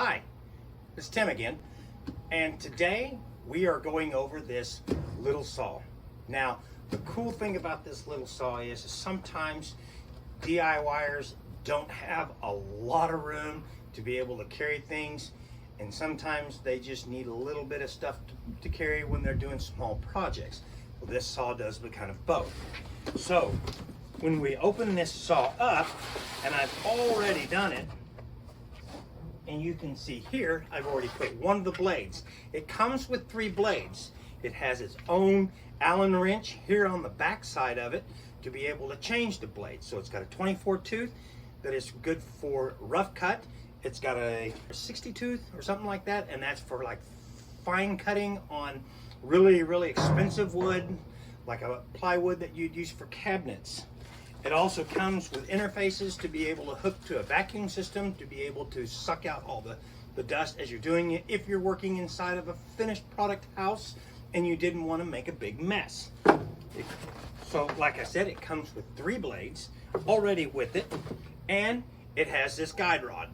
Hi, it's Tim again, and today we are going over this little saw. Now, the cool thing about this little saw is sometimes DIYers don't have a lot of room to be able to carry things, and sometimes they just need a little bit of stuff to carry when they're doing small projects. Well, this saw does the kind of both. So, when we open this saw up, and I've already done it, and you can see here, I've already put one of the blades. It comes with 3 blades. It has its own Allen wrench here on the back side of it to be able to change the blade. So it's got a 24 tooth that is good for rough cut. It's got a 60 tooth or something like that, and that's for like fine cutting on really, really expensive wood, like a plywood that you'd use for cabinets. It also comes with interfaces to be able to hook to a vacuum system to be able to suck out all the dust as you're doing it if you're working inside of a finished product house and you didn't want to make a big mess. So like I said, it comes with 3 blades already with it, and it has this guide rod.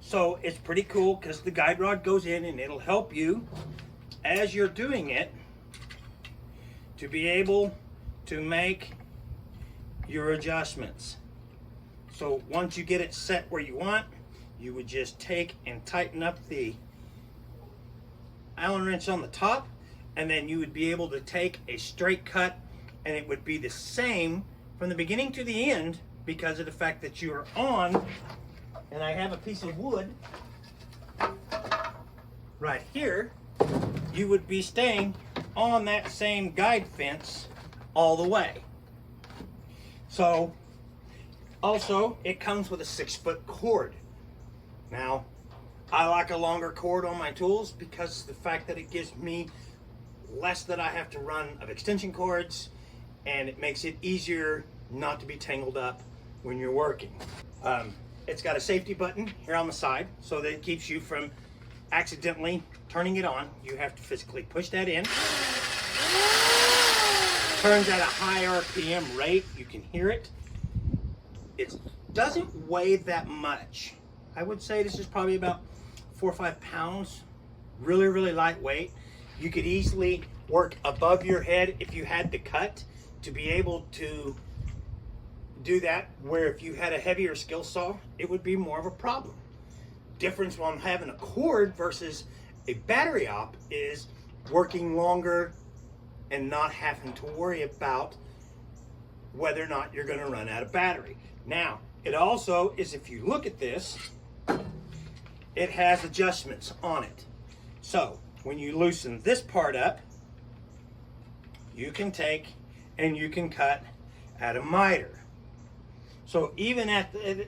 So it's pretty cool because the guide rod goes in and it'll help you as you're doing it to be able to make your adjustments. So once you get it set where you want, you would just take and tighten up the Allen wrench on the top, and then you would be able to take a straight cut, and it would be the same from the beginning to the end because of the fact that you are on, and I have a piece of wood right here, you would be staying on that same guide fence all the way. So, also, it comes with a 6-foot cord. Now, I like a longer cord on my tools because the fact that it gives me less that I have to run of extension cords, and it makes it easier not to be tangled up when you're working. It's got a safety button here on the side so that it keeps you from accidentally turning it on. You have to physically push that in. Turns at a high RPM rate. You can hear it. It doesn't weigh that much. I would say this is probably about 4 or 5 pounds. Really, really lightweight. You could easily work above your head if you had the cut to be able to do that, where if you had a heavier skill saw, it would be more of a problem. Difference on having a cord versus a battery op is working longer and not having to worry about whether or not you're going to run out of battery. Now, it also is, if you look at this, it has adjustments on it. So, when you loosen this part up, you can take and you can cut at a miter. So, even at the,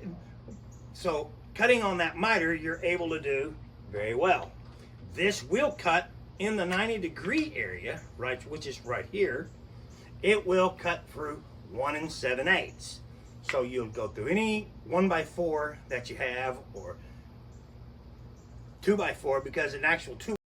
so cutting on that miter, you're able to do very well. This will cut in the 90-degree area, right, which is right here. It will cut through 1 7/8. So you'll go through any 1x4 that you have, or 2x4, because an actual 2